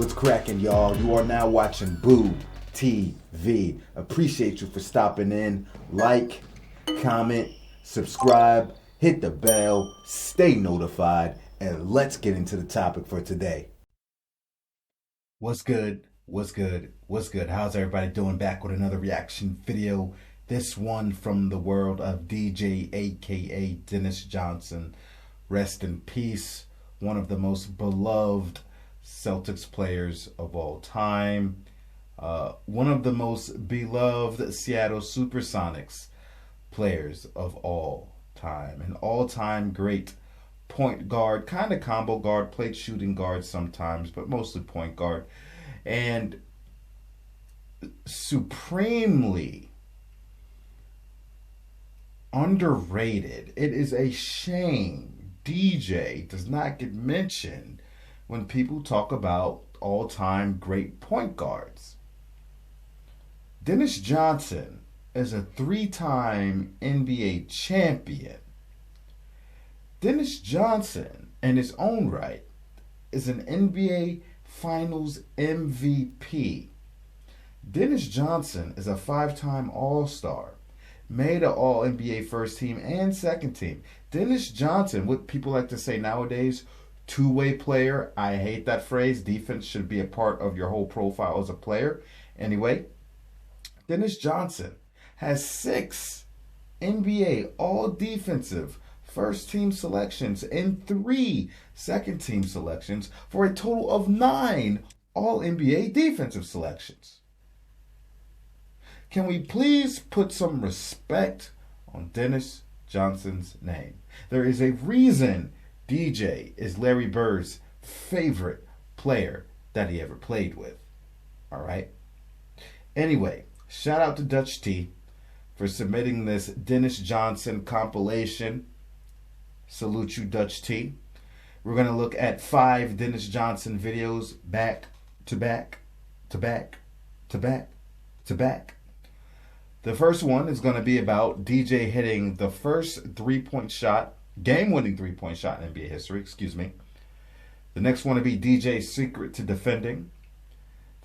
What's cracking, y'all? You are now watching Boo TV. Appreciate you for stopping in. Like, comment, subscribe, hit the bell, stay notified, and let's get into the topic for today. What's good? What's good? What's good? How's everybody doing? Back with another reaction video. This one from the world of DJ, aka Dennis Johnson. Rest in peace. One of the most beloved Celtics players of all time. One of the most beloved Seattle Supersonics players of all time. An all-time great point guard, kind of combo guard, played shooting guard sometimes, but mostly point guard. And supremely underrated. It is a shame DJ does not get mentioned when people talk about all-time great point guards. Dennis Johnson is a three-time NBA champion. Dennis Johnson, in his own right, is an NBA Finals MVP. Dennis Johnson is a five-time All-Star, made an All-NBA first team and second team. Dennis Johnson, what people like to say nowadays, two-way player. I hate that phrase. Defense should be a part of your whole profile as a player. Anyway, Dennis Johnson has 6 NBA All-Defensive first-team selections and 3 second-team selections for a total of 9 All-NBA defensive selections. Can we please put some respect on Dennis Johnson's name? There is a reason DJ is Larry Bird's favorite player that he ever played with. All right? Anyway, shout out to Dutch T for submitting this Dennis Johnson compilation. Salute you, Dutch T. We're going to look at 5 Dennis Johnson videos back to back to back to back to back. The first one is going to be about DJ hitting the first three-point shot, game-winning three-point shot in NBA history, excuse me. The next one to be DJ's secret to defending.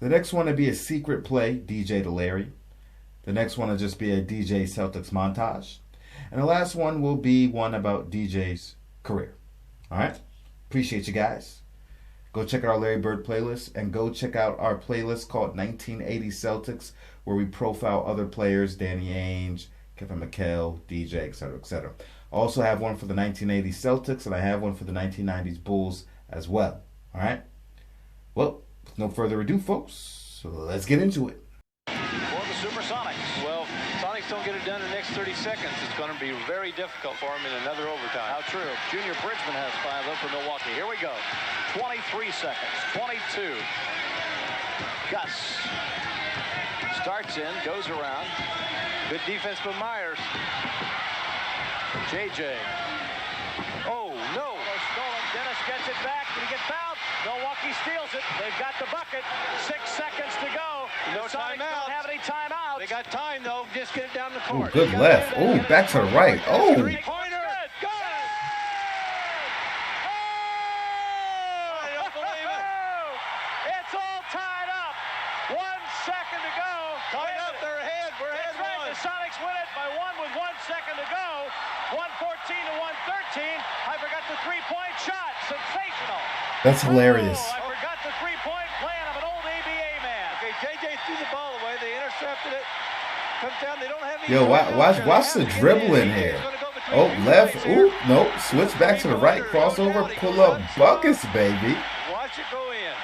The next one to be a secret play, DJ to Larry. The next one will just be a DJ Celtics montage. And the last one will be one about DJ's career. All right? Appreciate you guys. Go check out our Larry Bird playlist and go check out our playlist called 1980 Celtics, where we profile other players, Danny Ainge, Kevin McHale, DJ, etc., etc. I also have one for the 1980 Celtics, and I have one for the 1990s Bulls as well. All right? Well, with no further ado, folks, so let's get into it. For the Supersonics. Well, Sonics don't get it done in the next 30 seconds. It's going to be very difficult for them in another overtime. How true. Junior Bridgman has 5 up for Milwaukee. Here we go. 23 seconds. 22. Gus starts in, goes around. Good defense by Myers. JJ. Oh, no. Stolen. Dennis gets it back. Did he get fouled? Milwaukee steals it. They've got the bucket. 6 seconds to go. No Sonics timeout. don't have any timeouts. They got time, though. Just get it down the court. Ooh, good left. Ooh, back to the right. Oh. Three-pointer. Good. I don't believe it. It's all tied up. 1 second to go. Tied up. They're ahead. We're ahead That's right. one. The Sonics win it by 1 with 1 second to go. 114 to 113. I forgot the three-point shot. Sensational. That's hilarious. Oh, I forgot the three-point plan of an old ABA man. Okay, JJ threw the ball away. They intercepted it. Comes down. They don't have any. Yo, watch the dribble in here. Oh, left. Ooh, nope. Switch back to the right. Crossover. Pull up buckets, baby. Watch it go in.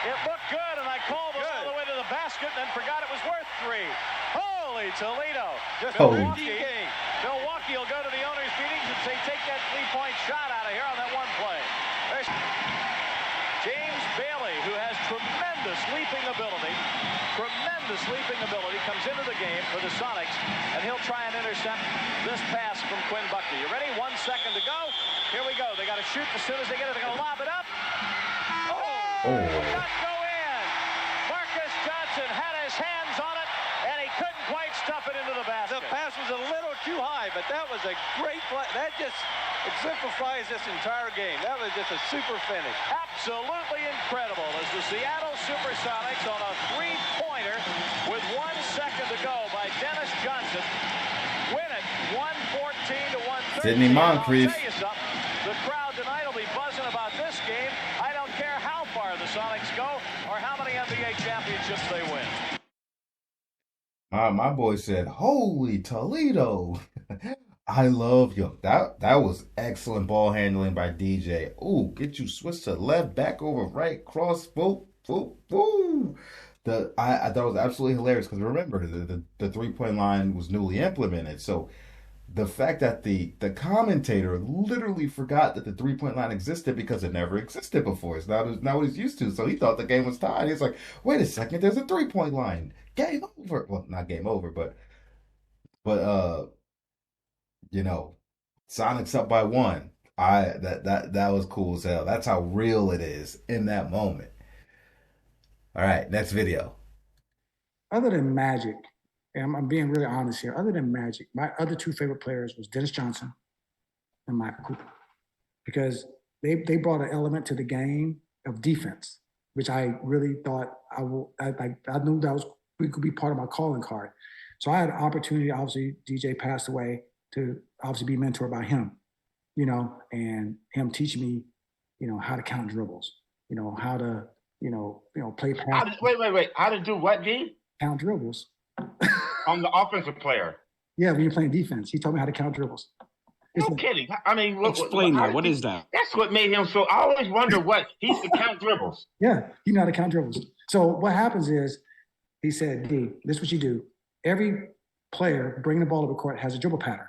It looked good, and I called it all the way to the basket and then forgot it was worth 3. Holy Toledo. Oh. Milwaukee will go to the owners' meetings and say, take that three-point shot out of here on that one play. There's James Bailey, who has tremendous leaping ability, comes into the game for the Sonics, and he'll try and intercept this pass from Quinn Buckner. You ready? 1 second to go. Here we go. They got to shoot as soon as they get it. They're going to lob it up. Oh! Not go in. Marcus Johnson had his hands on it. and he couldn't quite stuff it into the basket. The pass was a little too high, but that was a great play. That just exemplifies this entire game. That was just a super finish. Absolutely incredible as the Seattle Supersonics on a three-pointer with 1 second to go by Dennis Johnson win it 114 to 113. Sidney Moncrief. I'll tell you something. The crowd tonight will be buzzing about this game. I don't care how far the Sonics go or how many NBA championships they win. My boy said, "Holy Toledo." I love you. That was excellent ball handling by DJ. Ooh, get you switched to left, back over right, cross, boop, boop, boop. I thought it was absolutely hilarious because remember the 3-point line was newly implemented, so the fact that the commentator literally forgot that the 3-point line existed because it never existed before. It's not what he's used to. So he thought the game was tied. He's like, wait a second, there's a 3-point line. Game over. Well, not game over, but Sonic's up by 1. That was cool as hell. That's how real it is in that moment. All right, next video. Other than Magic, and I'm being really honest here, other than Magic, my other 2 favorite players was Dennis Johnson and Michael Cooper, because they brought an element to the game of defense, which I really thought I knew that could be part of my calling card. So I had an opportunity. Obviously, DJ passed away, to obviously be mentored by him, and him teaching me, how to count dribbles, how to, play pass. Wait. How to do what, D? Count dribbles. On the offensive player. Yeah, when you're playing defense, he told me how to count dribbles. No kidding. I mean, explain that. What is that? That's what made him so. I always wonder what he used to count dribbles. Yeah, you know how to count dribbles. So what happens is, he said, D, this is what you do. Every player bringing the ball to the court has a dribble pattern.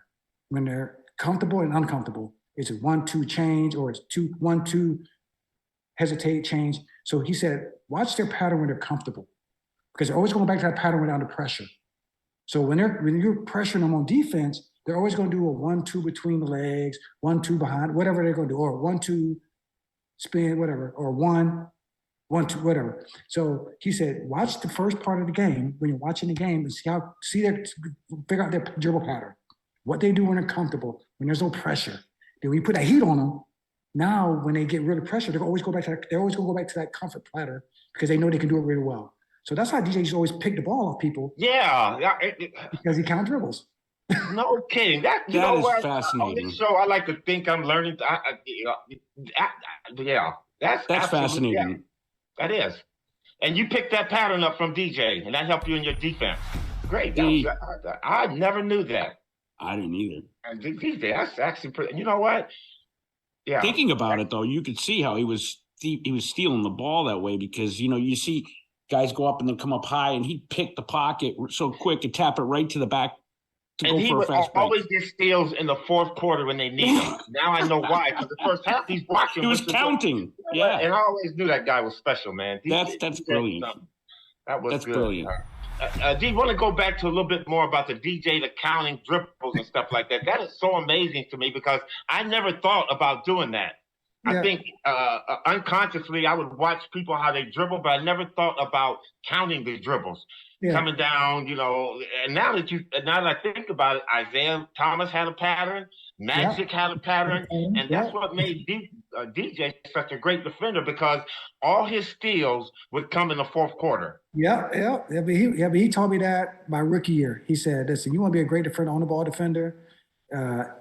When they're comfortable and uncomfortable, it's a 1-2 change, or it's 1-2 hesitate change. So he said, watch their pattern when they're comfortable, because they're always going back to that pattern when they're under pressure. So when you're pressuring them on defense, they're always going to do a 1-2 between the legs, 1-2 behind, whatever they're going to do, or 1-2 spin, whatever, or 1-2, whatever. So he said, watch the first part of the game when you're watching the game and figure out their dribble pattern, what they do when they're comfortable, when there's no pressure. Then when you put that heat on them, now when they get really pressure, they're always going to go back to that comfort pattern, because they know they can do it really well. So that's why DJ's always pick the ball off people. Yeah. Because he count dribbles. No kidding. That is fascinating. On this show, I like to think I'm learning. That's fascinating. Yeah, that is. And you picked that pattern up from DJ, and that helped you in your defense. Great. I never knew that. I didn't either. And DJ, that's actually pretty. You know what? Yeah. Thinking about it, though, you could see how he was stealing the ball that way, because, you see guys go up and then come up high, and he'd pick the pocket so quick and tap it right to the back to and go for a fast break. He would always get steals in the fourth quarter when they need him. Now I know why, because the first half he's blocking. He was counting. Yeah. And I always knew that guy was special, man. That's brilliant. That's good. Brilliant. D, want to go back to a little bit more about the DJ, the counting dribbles and stuff like that. That is so amazing to me, because I never thought about doing that. Yeah. I think unconsciously I would watch people how they dribble, but I never thought about counting the dribbles. Yeah. Coming down, and now that I think about it, Isaiah Thomas had a pattern, Magic had a pattern, and that's what made DJ such a great defender, because all his steals would come in the fourth quarter. Yeah. But he told me that my rookie year. He said, listen, you want to be a great defender, on the ball defender,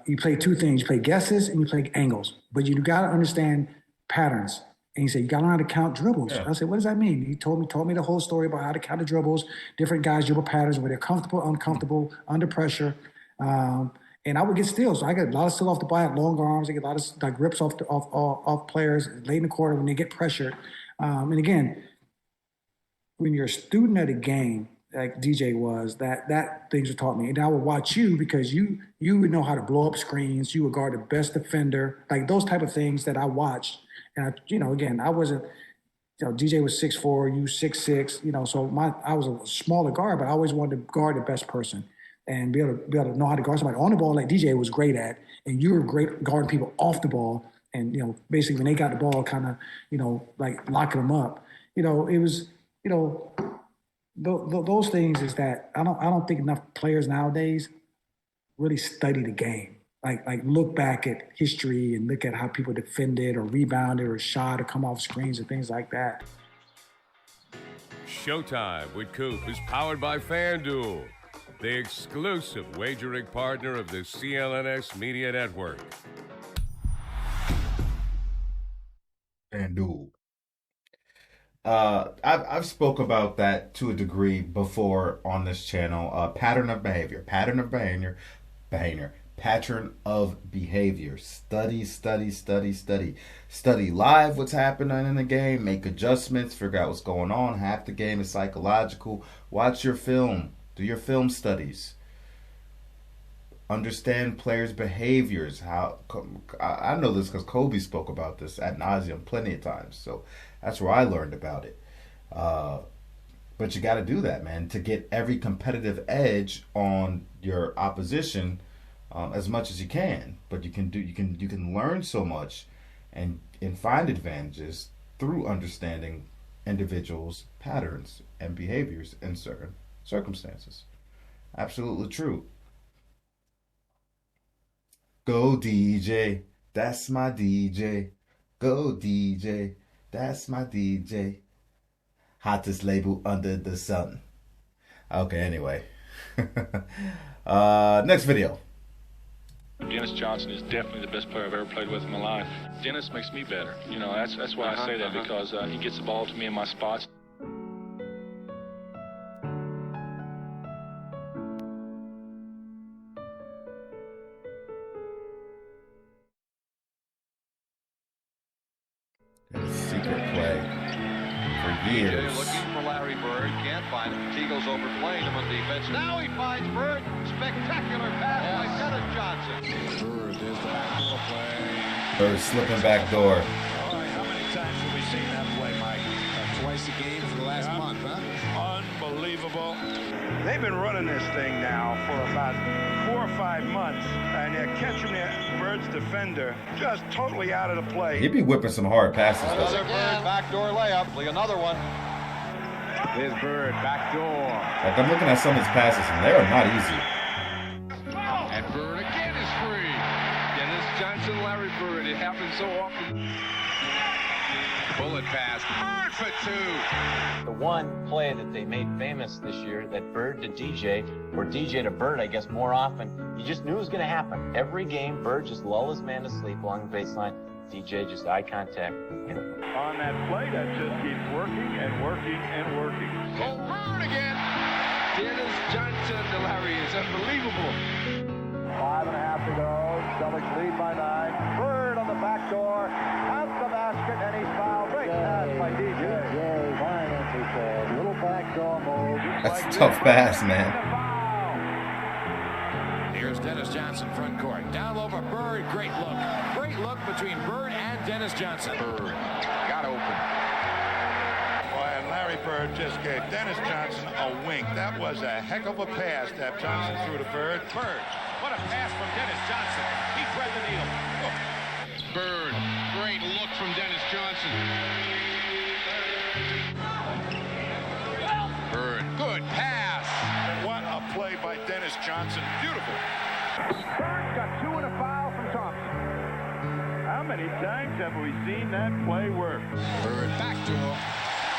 you play 2 things. You play guesses and you play angles, but you got to understand patterns. And he said, you got to learn how to count dribbles. Yeah. I said, what does that mean? He told me the whole story about how to count the dribbles, different guys' dribble patterns, where they're comfortable, uncomfortable, under pressure. And I would get steals. So I get a lot of steals off the ball. I had long arms. I get a lot of rips off players late in the quarter when they get pressured. And again, when you're a student at a game, like DJ was, that things were taught me. And I would watch you, because you would know how to blow up screens. You would guard the best defender, like those type of things that I watched. And again, I wasn't, DJ was 6'4", you 6'6", so I was a smaller guard, but I always wanted to guard the best person and be able to know how to guard somebody on the ball, like DJ was great at. And you were great guarding people off the ball. And, basically when they got the ball, kind of, like locking them up, it was, those things is that I don't think enough players nowadays really study the game. Like look back at history and look at how people defended or rebounded or shot or come off screens and things like that. Showtime with Coop is powered by FanDuel, the exclusive wagering partner of the CLNS Media Network. FanDuel. I've spoke about that to a degree before on this channel. Pattern of behavior. Study live what's happening in the game. Make adjustments. Figure out what's going on. Half the game is psychological. Watch your film. Do your film studies. Understand players' behaviors. How I know this because Kobe spoke about this ad nauseum plenty of times. So that's where I learned about it. But you got to do that, man, to get every competitive edge on your opposition as much as you can. But you can learn so much and find advantages through understanding individuals' patterns and behaviors in certain circumstances. Absolutely true. Go DJ, that's my DJ. Go DJ, that's my DJ. Hottest label under the sun. Okay, anyway. Next video. Dennis Johnson is definitely the best player I've ever played with in my life. Dennis makes me better. You know, that's why I say that, because he gets the ball to me in my spots. Secret play for years. Looking for Larry Bird, can't find him. Teagle's overplaying him on defense. Now he finds Bird. Spectacular pass by Dennis Johnson. Bird, there's the backdoor play. Bird slipping back door. All right, how many times have we seen that play, Mike? Twice a game for the last month, huh? Unbelievable. They've been running this thing now for about 4 or 5 months, and they're catching Bird's defender just totally out of the play. He'd be whipping some hard passes. Another Bird backdoor layup. Like another one. There's Bird, backdoor. Like, I'm looking at some of his passes, and they are not easy. And Bird again is free. Dennis Johnson, Larry Bird. It happens so often. Bullet pass. Bird for 2. The one play that they made famous this year, that Bird to DJ, or DJ to Bird, I guess more often, you just knew it was going to happen. Every game, Bird just lull his man to sleep along the baseline. DJ just eye contact. On that play, that just keeps working and working and working. Oh, Bird again. Dennis Johnson to Larry is unbelievable. 5.5 to go. Celtics lead by 9. Bird on the back door. Out the basket, and he's fouled. Great pass by DJ. Little back door move. That's a tough pass, man. Here's Dennis Johnson front court. Down low for Bird. Great look. Great look between Bird and Dennis Johnson. Bird got open. Boy, and Larry Bird just gave Dennis Johnson a wink. That was a heck of a pass that Johnson threw to Bird. Bird. What a pass from Dennis Johnson. He thread the needle. Bird. Great look from Dennis Johnson. Bird. Good pass. What a play by Dennis Johnson. Beautiful. Bird got 2 and a foul from Thompson. How many times have we seen that play work? Bird backdoor.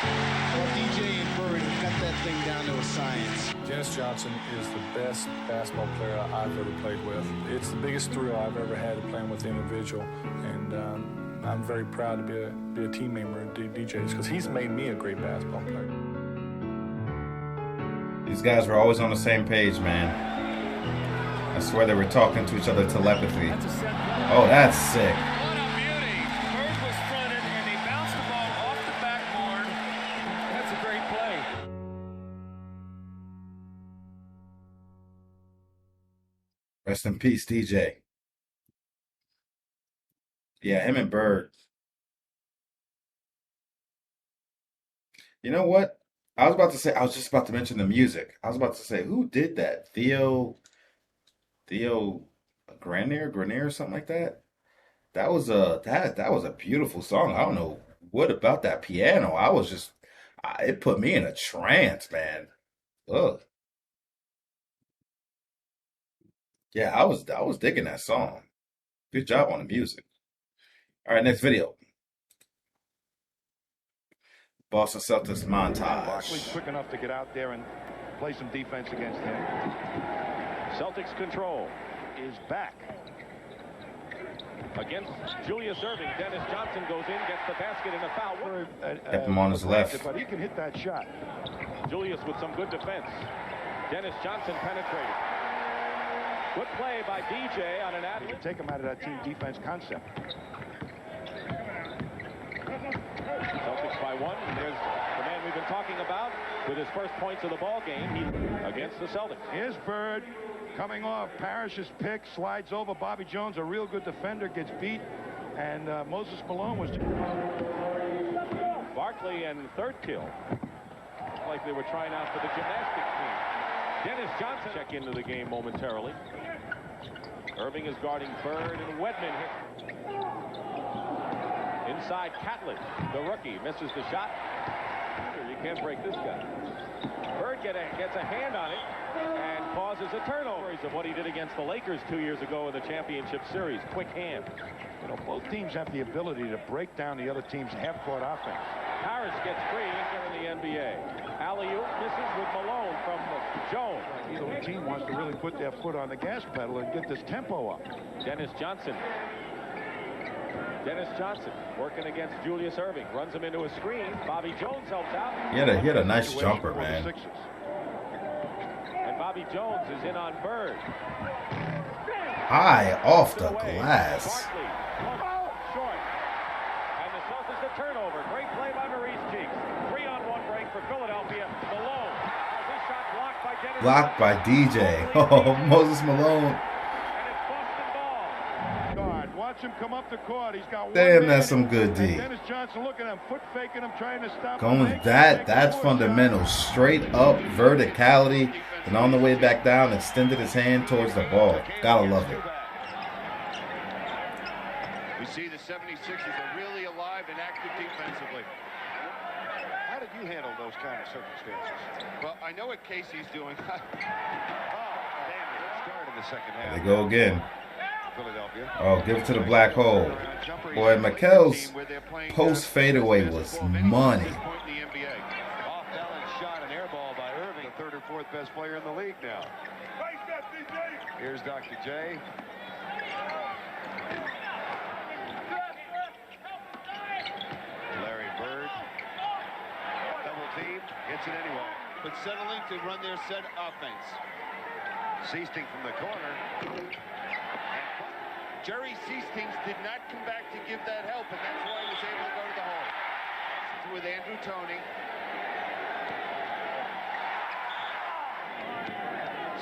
Well, DJ and Bird have got that thing down to a science. Dennis Johnson is the best basketball player I've ever played with. It's the biggest thrill I've ever had of playing with the individual, and I'm very proud to be a team member of DJ's because he's made me a great basketball player. These guys were always on the same page, man. I swear they were talking to each other telepathy. Oh, that's sick. What a beauty. Bird was fronted, and he bounced the ball off the backboard. That's a great play. Rest in peace, DJ. Yeah, him and Bird. You know what? I was just about to mention the music. I was about to say, who did that? Theo Grenier or something like that? That was a beautiful song. I don't know what about that piano. It put me in a trance, man. Ugh. Yeah, I was digging that song. Good job on the music. All right, next video. Boston Celtics montage. Barkley's quick enough to get out there and play some defense against him. Celtics control is back. Against Julius Erving, Dennis Johnson goes in, gets the basket and a foul. Kept him on his left. But he can hit that shot. Julius with some good defense. Dennis Johnson penetrated. Good play by DJ on an ad. You can take him out of that team defense concept. Celtics by 1. There's the man we've been talking about with his first points of the ball game against the Celtics. Here's Bird coming off. Parrish's pick, slides over. Bobby Jones, a real good defender, gets beat. And Moses Malone was... Barkley and third kill. Like they were trying out for the gymnastics team. Dennis Johnson check into the game momentarily. Erving is guarding Bird, and Wedman hit. Inside Catlett, the rookie, misses the shot. You can't break this guy. Bird gets a hand on it and causes a turnover of what he did against the Lakers 2 years ago in the championship series. Quick hand. You know, both teams have the ability to break down the other team's half-court offense. Harris gets free here in the NBA. Alley-oop misses with Malone from Jones. Either team wants to really put their foot on the gas pedal and get this tempo up. Dennis Johnson working against Julius Erving. Runs him into a screen. Bobby Jones helps out. He had a nice jumper, man. And Bobby Jones is in on Bird. High off the glass. Barkley. Short. And the Celtics a turnover. Great play by Maurice Cheeks. 3-on-1 break for Philadelphia. Malone. His shot blocked by Dennis. Blocked by DJ. Oh, Moses Malone. Watch him come up the court. He's got damn, that's some good D. Dennis Johnson looking at him, foot faking him, trying to stop going him. that's fundamental. Straight up verticality, and on the way back down, extended his hand towards the ball. Gotta love it. We see the 76ers are really alive and active defensively. How did you handle those kind of circumstances? Well, I know what Casey's doing. Oh, damn it. Start in the second half. There they go again. Philadelphia. Oh, give it to the black hole. Boy, McHale's post fadeaway was money. Off balance shot, an air ball by Erving, the third or fourth best player in the league now. Here's Dr. J. Larry Bird. Double team, hits it anyway. But settling to run their set offense. Seasting from the corner. Jerry Seastings did not come back to give that help, and that's why he was able to go to the hole. With Andrew Toney.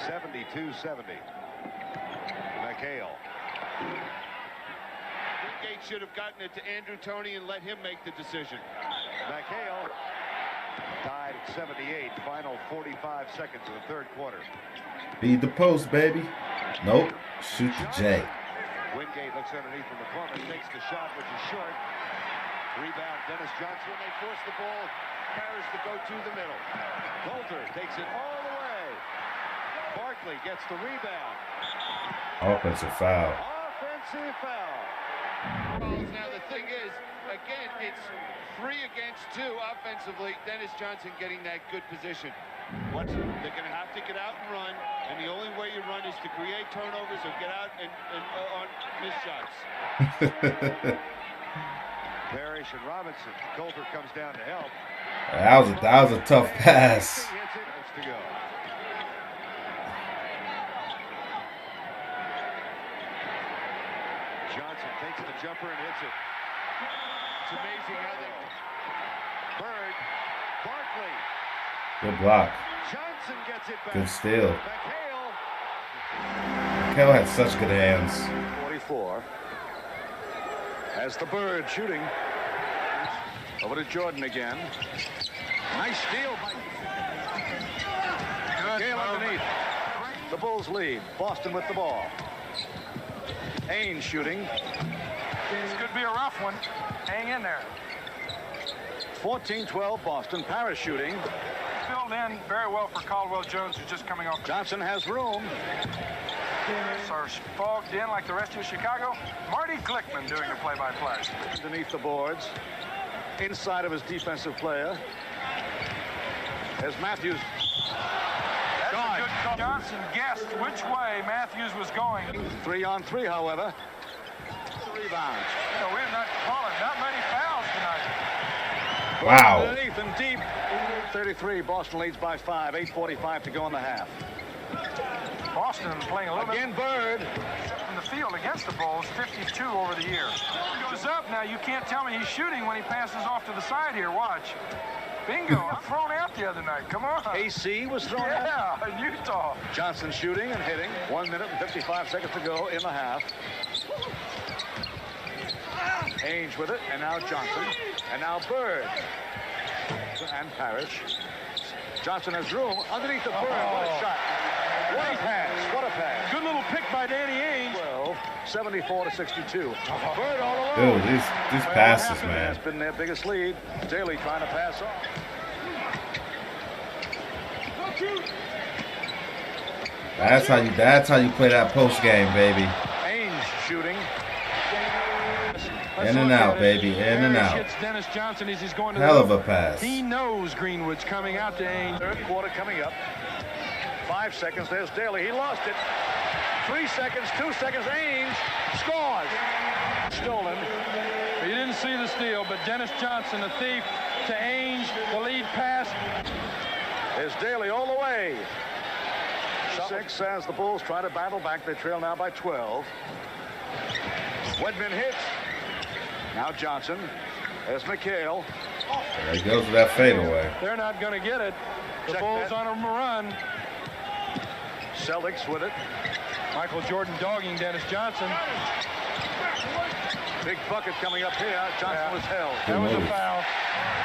72-70. McHale. Wingate should have gotten it to Andrew Toney and let him make the decision. McHale tied at 78. Final 45 seconds of the third quarter. Beat the post, baby. Nope. Shoot the J. Wingate looks underneath from the corner, takes the shot, which is short. Rebound, Dennis Johnson. They force the ball. Harris to go to the middle. Coulter takes it all the way. Barkley gets the rebound. Offensive foul. Offensive foul. Now the thing is, again, it's 3 against 2 offensively. Dennis Johnson getting that good position. They're going to have to get out and run, and the only way you run is to create turnovers or get out and on missed shots. Parrish and Robinson. Coulter comes down to help. That was a tough pass. To go. Johnson takes the jumper and hits it. It's amazing how they... Bird. Barkley. Good block. Johnson gets it back. Good steal. McHale. McHale had such good hands. 44. As the Bird shooting. Over to Jordan again. Nice steal by... Good underneath. The Bulls lead. Boston with the ball. Haynes shooting. This could be a rough one. Hang in there. 14-12 Boston. Parrish shooting. Filled in very well for Caldwell Jones, who's just coming off. Johnson has room. Are fogged in like the rest of Chicago. Marty Glickman doing the play-by-play. Underneath the boards. Inside of his defensive player. As Matthews. That's a good call. Johnson guessed which way Matthews was going. 3-on-3, however. Rebounds. You know, we're not calling that many fouls tonight. Wow. Underneath and deep. 33. Boston leads by 5. 8:45 to go in the half. Boston playing a little Again, Bird. from the field against the Bulls, 52 over the year. Goes up now. You can't tell me he's shooting when he passes off to the side here. Watch. Bingo. I'm thrown out the other night. Come on. AC was thrown out. Yeah, in Utah. Johnson shooting and hitting. 1 minute and 55 seconds to go in the half. Ainge with it, and now Johnson, and now Bird, and Parrish. Johnson has room underneath the Bird. What a shot! What a pass! What a pass! Good little pick by Danny Ainge. 12, 74-62. Bird all alone. Dude, these passes, man. Has been their biggest lead. Daly trying to pass off. That's how you play that post game, baby. Ainge shooting. In and out, baby. In and out. Dennis Johnson as he's going to Hell of a pass. He knows Greenwood's coming out to Ainge. Third quarter coming up. 5 seconds. There's Daly. He lost it. 3 seconds. 2 seconds. Ainge scores. Stolen. You didn't see the steal, but Dennis Johnson, the thief, to Ainge, the lead pass. There's Daly all the way. 6 as the Bulls try to battle back. They trail now by 12. Wedman hits. Now Johnson. There's McHale. There he goes with that fadeaway. They're not going to get it. The Check Bulls that. on a run. Celtics with it. Michael Jordan dogging Dennis Johnson. Big bucket coming up here. Johnson was held. That was a foul.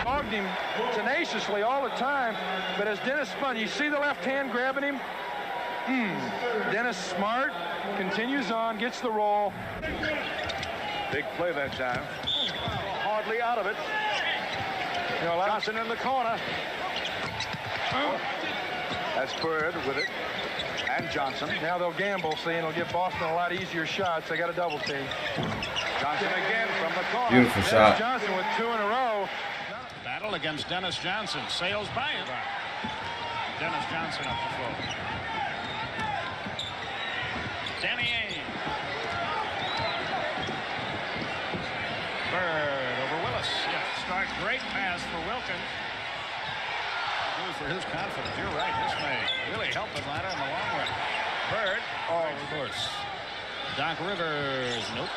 Dogged him tenaciously all the time, but as Dennis spun, you see the left hand grabbing him? Dennis smart, continues on, gets the roll. Big play that time. Hardly out of it. You know, Johnson in the corner. That's Bird with it. And Johnson. Now they'll gamble, see, and it'll give Boston a lot easier shots. They got a double team. Johnson again from the corner. Beautiful shot. Johnson with 2 in a row. Battle against Dennis Johnson. Sails by him. Dennis Johnson up the floor. Danny Ainge. Bird over Willis. Yeah, start great pass for Wilkins. Good for his confidence. You're right. This may really help Atlanta in the long run. Bird. Oh, of course. Doc Rivers. Nope.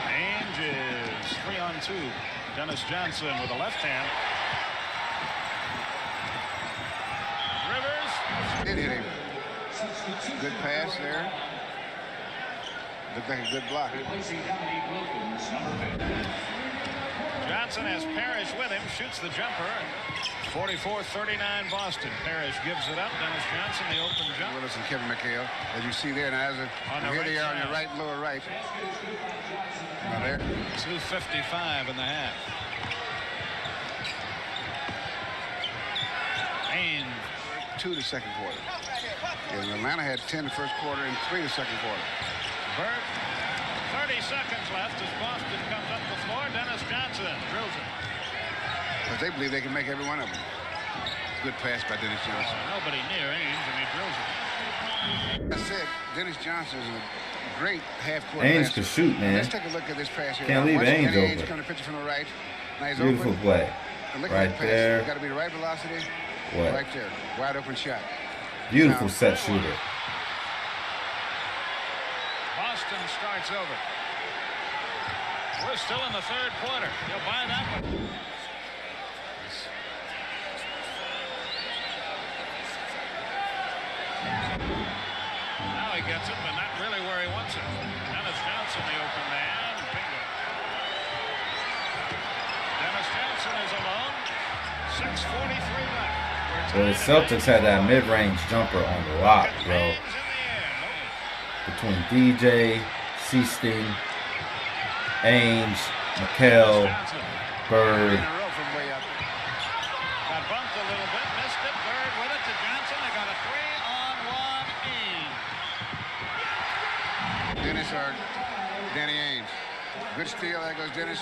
Ainge is 3-on-2. Dennis Johnson with a left hand. Rivers. Did hit him. Good pass there. Looked like a good block. Johnson has Parrish with him, shoots the jumper. 44-39 Boston. Parrish gives it up. Dennis Johnson, the open jump. Willis and Kevin McHale, as you see there, now here they are on your right, lower right. Now there. 2:55 in the half. Ainge. 2 the second quarter. And Atlanta had 10 the first quarter and 3 the second quarter. Bird. 30 seconds left as Boston comes up the floor. Dennis Johnson drills it. Because they believe they can make every one of them. Good pass by Dennis Johnson. Nobody near Ainge, and he drills it. I said, Dennis Johnson is a great half-court Ainge passer. can shoot, man. Let's take a look at this pass here. Can't leave Ainge open. Ainge coming to pitch from the right. Now he's Beautiful open. play. And look Right at that pass. there. It's got to be the right velocity. What? Right there. Wide open shot. Beautiful Now, set shooter. Boston starts over. We're still in the third quarter. You'll buy that one. Now he gets it, but not really where he wants it. Dennis Johnson, the open man. Bingo. Dennis Johnson is alone. 6:43 left. Well, the Celtics had that mid-range jumper on the lock, bro. Between DJ, Seasting, Ainge, McHale, Bird. In a row from way up. Got bumped a little bit, missed it. Bird with it to Johnson. They got a 3-on-1 Dennis or Danny Ainge. Good steal. There goes Dennis.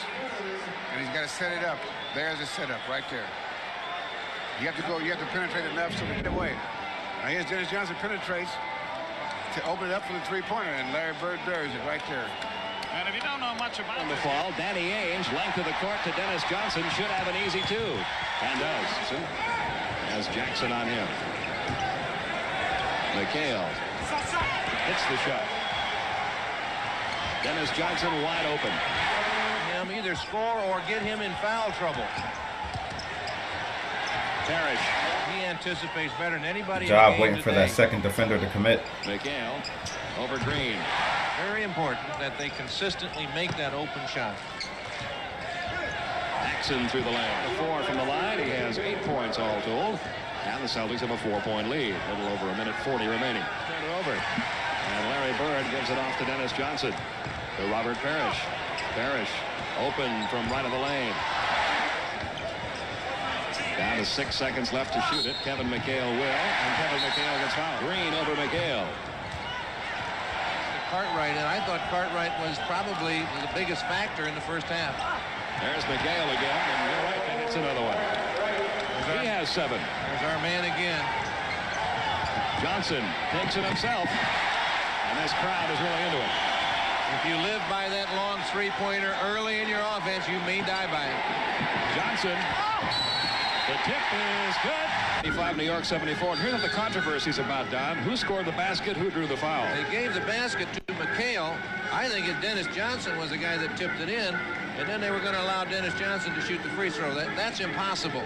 And he's got to set it up. There's a setup right there. You have to go. You have to penetrate enough so to get away. Now here's Dennis Johnson penetrates to open it up for the three-pointer, and Larry Bird buries it right there. And if you don't know much about the fall, Danny Ainge, length of the court to Dennis Johnson, should have an easy two. And does. Has Jackson on him. McHale hits the shot. Dennis Johnson wide open. Him either score or get him in foul trouble. Parrish. He anticipates better than anybody. Good job waiting for that second defender to commit. McHale over Green. Very important that they consistently make that open shot. Jackson through the lane. The 4 from the line. He has 8 points all told. And the Celtics have a 4-point lead. A little over a minute 40 remaining. Turn it over. And Larry Bird gives it off to Dennis Johnson. To Robert Parrish. Parrish open from right of the lane. Down to 6 seconds left to shoot it. Kevin McHale will. And Kevin McHale gets fouled. Green over McHale. Cartwright, and I thought Cartwright was probably the biggest factor in the first half. There's McHale again, and you're right, and it's another one. He has 7. There's our man again. Johnson takes it himself, and this crowd is really into it. If you live by that long three-pointer early in your offense, you may die by it. Johnson, the tip is good. 85 New York 74. Here's what the controversy's about, Don. Who scored the basket? Who drew the foul? They gave the basket to McHale. I think Dennis Johnson was the guy that tipped it in, and then they were going to allow Dennis Johnson to shoot the free throw. That's impossible.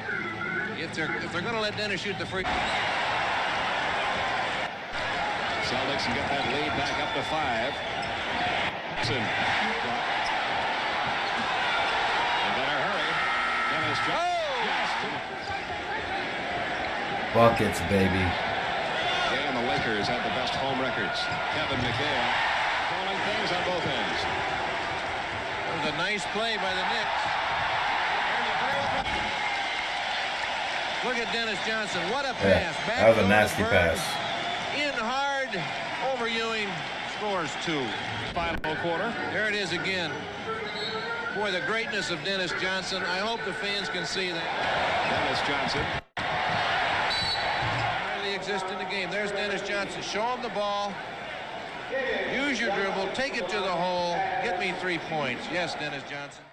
If they're going to let Dennis shoot the free. Celtics can get that lead back up to 5. Johnson. They better hurry. Dennis Johnson. Buckets, baby. And the Lakers have the best home records. Kevin McHale calling things on both ends. It was a nice play by the Knicks. Look at Dennis Johnson. What a pass. Yeah, that was a nasty pass. In hard over Ewing. Scores 2. Final quarter. There it is again. Boy, the greatness of Dennis Johnson. I hope the fans can see that. Dennis Johnson. Hardly exist in the game. There's Dennis Johnson. Show him the ball. Use your dribble. Take it to the hole. Get me 3 points. Yes, Dennis Johnson.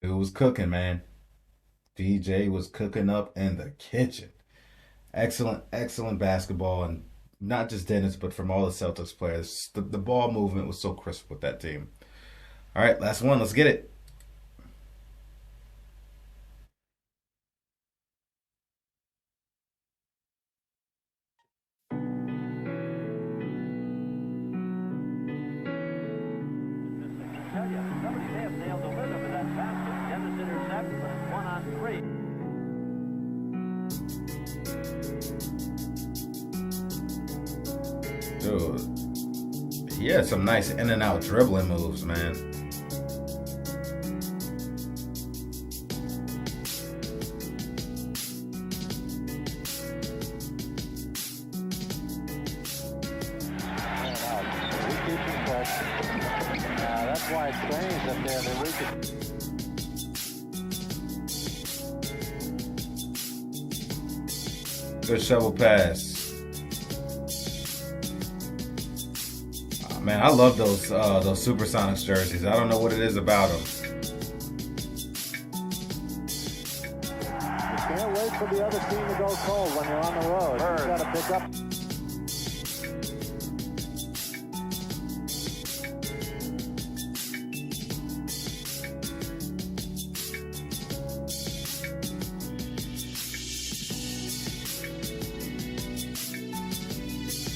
It was cooking, man. DJ was cooking up in the kitchen. Excellent, excellent basketball, and not just Dennis, but from all the Celtics players. The ball movement was so crisp with that team. All right, last one. Let's get it. Dude, he had some nice in and out dribbling moves, man. That's why it's strange that they're Good shovel pass. Man, I love those Supersonics jerseys. I don't know what it is about them. You can't wait for the other team to go cold when you're on the road. You've got to pick up.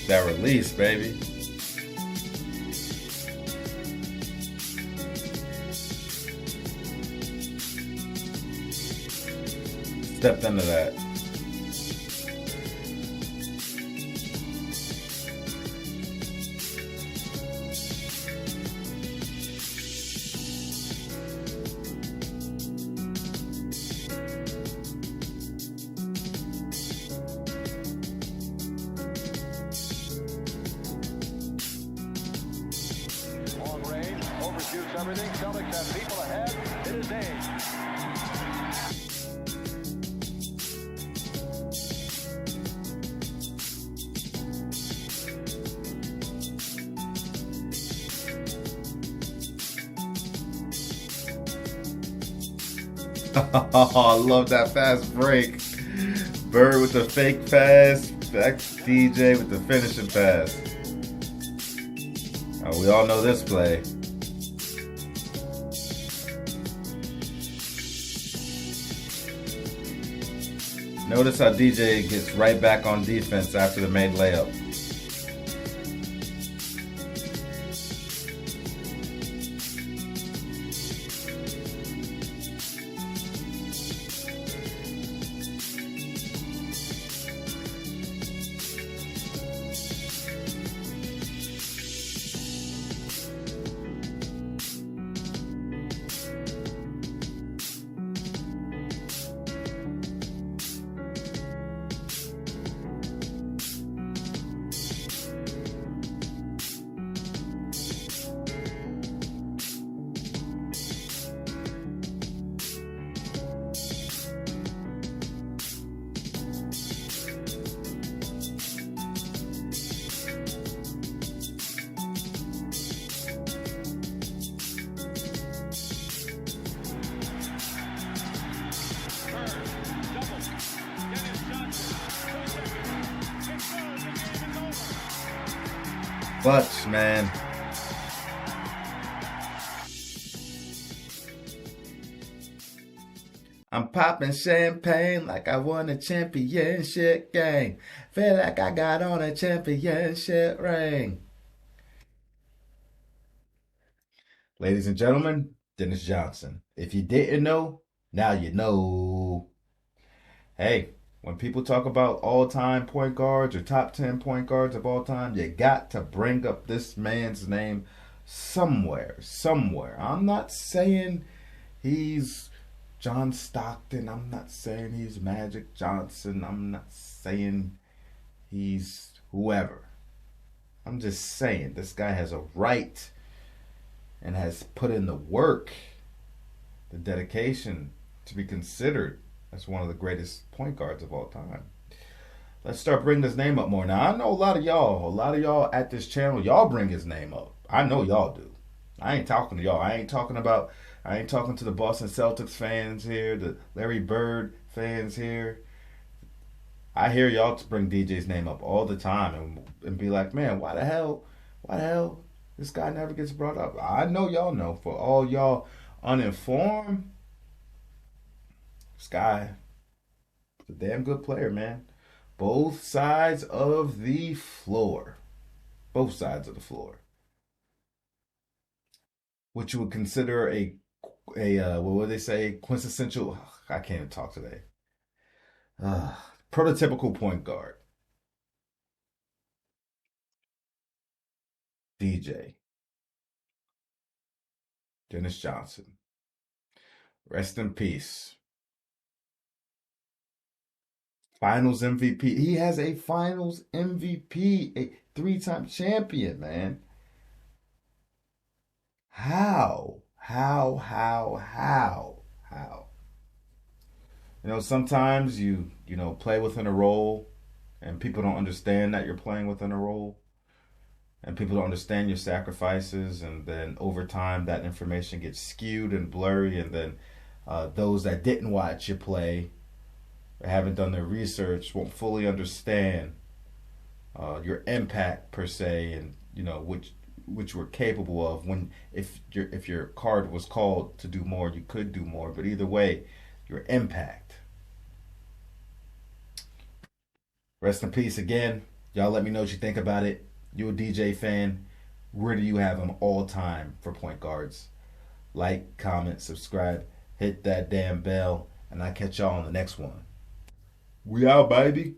That release, baby. Stepped into that. everything. Celtics have people ahead. It is Ainge. I love that fast break. Bird with the fake pass. Back to DJ with the finishing pass. We all know this play. Notice how DJ gets right back on defense after the made layup. Clutch, man. I'm popping champagne like I won a championship game. Feel like I got on a championship ring. Ladies and gentlemen, Dennis Johnson. If you didn't know, now you know. Hey, when people talk about all-time point guards or top 10 point guards of all time, you got to bring up this man's name somewhere. I'm not saying he's John Stockton. I'm not saying he's Magic Johnson. I'm not saying he's whoever. I'm just saying this guy has a right and has put in the work, the dedication to be considered as one of the greatest point guards of all time. Let's start bringing his name up more. Now, I know a lot of y'all at this channel, y'all bring his name up. I know y'all do. I ain't talking to y'all. I ain't talking to the Boston Celtics fans here, the Larry Bird fans here. I hear y'all bring DJ's name up all the time and be like, man, why the hell this guy never gets brought up? I know y'all know. For all y'all uninformed, this guy is a damn good player, man. Both sides of the floor. Both sides of the floor. What you would consider a what would they say? Quintessential. I can't even talk today. Prototypical point guard. DJ. Dennis Johnson. Rest in peace. Finals MVP. He has a Finals MVP, a 3-time champion, man. How? You know, sometimes you play within a role and people don't understand that you're playing within a role. And people don't understand your sacrifices, and then over time that information gets skewed and blurry, and then those that didn't watch you play or haven't done their research won't fully understand your impact per se, and which we're capable of. When if your card was called to do more, you could do more, but either way, your impact. Rest in peace again. Y'all let me know what you think about it. You a DJ fan? Where do you have them all time for point guards? Like, comment, subscribe, hit that damn bell, and I'll catch y'all on the next one. We out, baby.